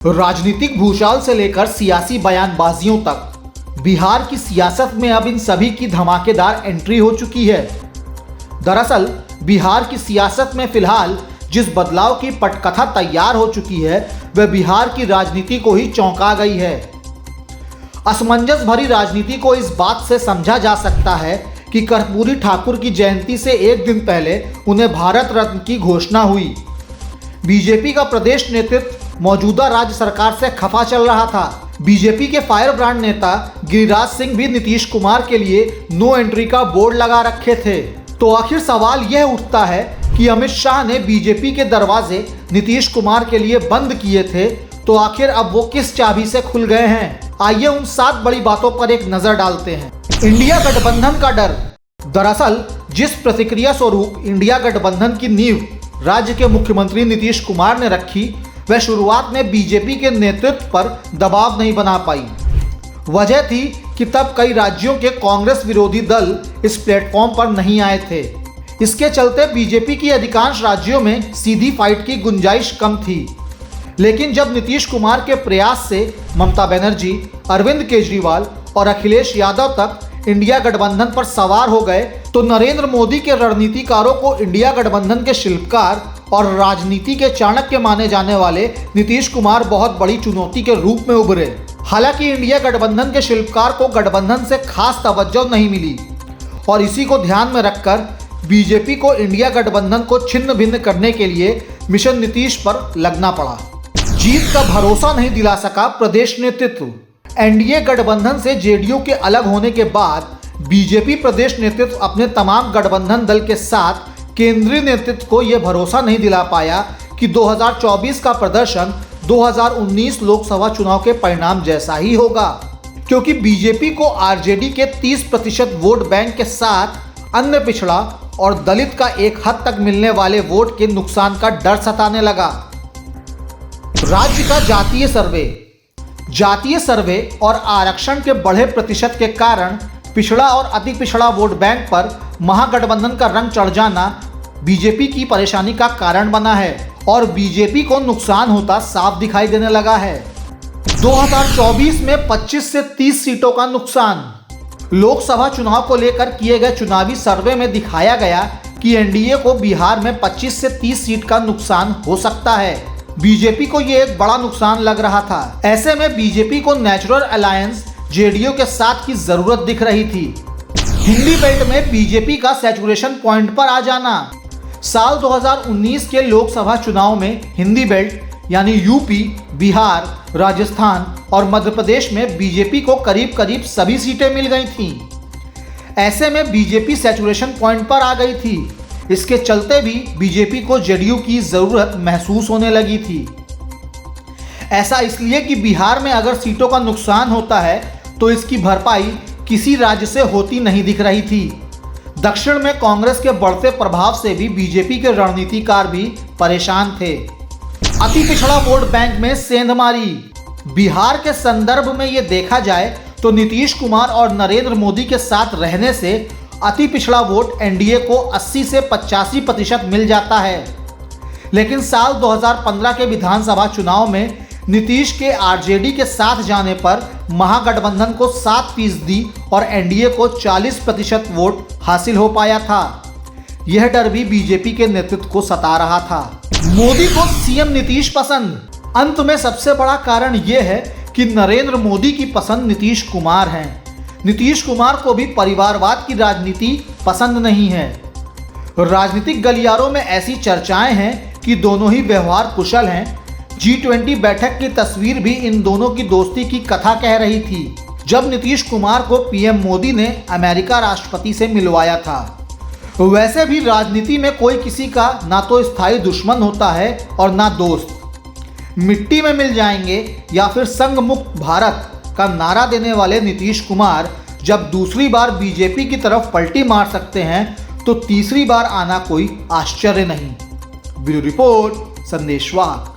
राजनीतिक भूचाल से लेकर सियासी बयानबाजियों तक बिहार की सियासत में अब इन सभी की धमाकेदार एंट्री हो चुकी है। दरअसल बिहार की सियासत में फिलहाल जिस बदलाव की पटकथा तैयार हो चुकी है वह बिहार की राजनीति को ही चौंका गई है। असमंजस भरी राजनीति को इस बात से समझा जा सकता है कि कर्पूरी ठाकुर की जयंती से एक दिन पहले उन्हें भारत रत्न की घोषणा हुई। बीजेपी का प्रदेश नेतृत्व मौजूदा राज्य सरकार से खफा चल रहा था। बीजेपी के फायर ब्रांड नेता गिरिराज सिंह भी नीतीश कुमार के लिए नो एंट्री का बोर्ड लगा रखे थे। तो आखिर सवाल यह उठता है कि अमित शाह ने बीजेपी के दरवाजे नीतीश कुमार के लिए बंद किए थे, तो आखिर अब वो किस चाबी से खुल गए हैं? आइए उन 7 बड़ी बातों पर एक नजर डालते हैं। इंडिया गठबंधन का डर। दरअसल जिस प्रतिक्रिया स्वरूप इंडिया गठबंधन की नींव राज्य के मुख्यमंत्री नीतीश कुमार ने रखी, वह शुरुआत में बीजेपी के नेतृत्व पर दबाव नहीं बना पाई। वजह थी कि तब कई राज्यों के कांग्रेस विरोधी दल इस प्लेटफॉर्म पर नहीं आए थे। इसके चलते बीजेपी की अधिकांश राज्यों में सीधी फाइट की गुंजाइश कम थी। लेकिन जब नीतीश कुमार के प्रयास से ममता बनर्जी, अरविंद केजरीवाल और अखिलेश यादव तक इंडिया गठबंधन पर सवार हो गए, तो नरेंद्र मोदी के रणनीतिकारों को इंडिया गठबंधन के शिल्पकार और राजनीति के चाणक्य माने जाने वाले नीतीश कुमार बहुत बड़ी चुनौती के रूप में उभरे। हालांकि इंडिया गठबंधन के शिल्पकार को गठबंधन से खास तवज्जो नहीं मिली और इसी को ध्यान में रखकर बीजेपी को इंडिया गठबंधन को छिन्न भिन्न करने के लिए मिशन नीतीश पर लगना पड़ा। जीत का भरोसा नहीं दिला सका प्रदेश नेतृत्व। एनडीए गठबंधन से जेडीयू के अलग होने के बाद बीजेपी प्रदेश नेतृत्व अपने तमाम गठबंधन दल के साथ केंद्रीय नेतृत्व को यह भरोसा नहीं दिला पाया कि 2024 का प्रदर्शन 2019 लोकसभा चुनाव के परिणाम जैसा ही होगा, क्योंकि बीजेपी को आरजेडी के 30% वोट बैंक के साथ अन्य पिछड़ा और दलित का एक हद तक मिलने वाले वोट के नुकसान का डर सताने लगा। राज्य का जातीय सर्वे और आरक्षण के बढ़े प्रतिशत के कारण पिछड़ा और अति पिछड़ा वोट बैंक पर महागठबंधन का रंग चढ़ जाना बीजेपी की परेशानी का कारण बना है और बीजेपी को नुकसान होता साफ दिखाई देने लगा है। 2024 में 25 से 30 सीटों का नुकसान। लोकसभा चुनाव को लेकर किए गए चुनावी सर्वे में दिखाया गया कि एनडीए को बिहार में 25 से 30 सीट का नुकसान हो सकता है। बीजेपी को यह एक बड़ा नुकसान लग रहा था। ऐसे में बीजेपी को नेचुरल अलायंस जेडीयू के साथ की जरूरत दिख रही थी। हिंदी बेल्ट में बीजेपी का सैचुरेशन पॉइंट पर आ जाना। साल 2019 के लोकसभा चुनाव में हिंदी बेल्ट यानी यूपी, बिहार, राजस्थान और मध्य प्रदेश में बीजेपी को करीब करीब सभी सीटें मिल गई थीं। ऐसे में बीजेपी सैचुरेशन पॉइंट पर आ गई थी। इसके चलते भी बीजेपी को जेडीयू की जरूरत महसूस होने लगी थी। ऐसा इसलिए कि बिहार में अगर सीटों का नुकसान होता है तो इसकी भरपाई किसी राज्य से होती नहीं दिख रही थी। दक्षिण में कांग्रेस के बढ़ते प्रभाव से भी बीजेपी के रणनीतिकार भी परेशान थे। अति पिछड़ा वोट बैंक में सेंधमारी। बिहार के संदर्भ में ये देखा जाए तो नीतीश कुमार और नरेंद्र मोदी के साथ रहने से अति पिछड़ा वोट एनडीए को 80 से 85% मिल जाता है। लेकिन साल 2015 के विधानसभा चुनाव में नीतीश के आरजेडी के साथ जाने पर महागठबंधन को 7% और एनडीए को 40% वोट हासिल हो पाया था। यह डर भी बीजेपी के नेतृत्व को सता रहा था। मोदी को सीएम नीतीश पसंद। अंत में सबसे बड़ा कारण यह है कि नरेंद्र मोदी की पसंद नीतीश कुमार हैं। नीतीश कुमार को भी परिवारवाद की राजनीति पसंद नहीं है। राजनीतिक गलियारों में ऐसी चर्चाएं हैं कि दोनों ही व्यवहार कुशल हैं। G20 बैठक की तस्वीर भी इन दोनों की दोस्ती की कथा कह रही थी, जब नीतीश कुमार को पीएम मोदी ने अमेरिका राष्ट्रपति से मिलवाया था। वैसे भी राजनीति में कोई किसी का ना तो स्थायी दुश्मन होता है और ना दोस्त। मिट्टी में मिल जाएंगे या फिर संघ मुक्त भारत का नारा देने वाले नीतीश कुमार जब दूसरी बार बीजेपी की तरफ पलटी मार सकते हैं तो तीसरी बार आना कोई आश्चर्य नहीं। Bureau report, संदेशवाहक।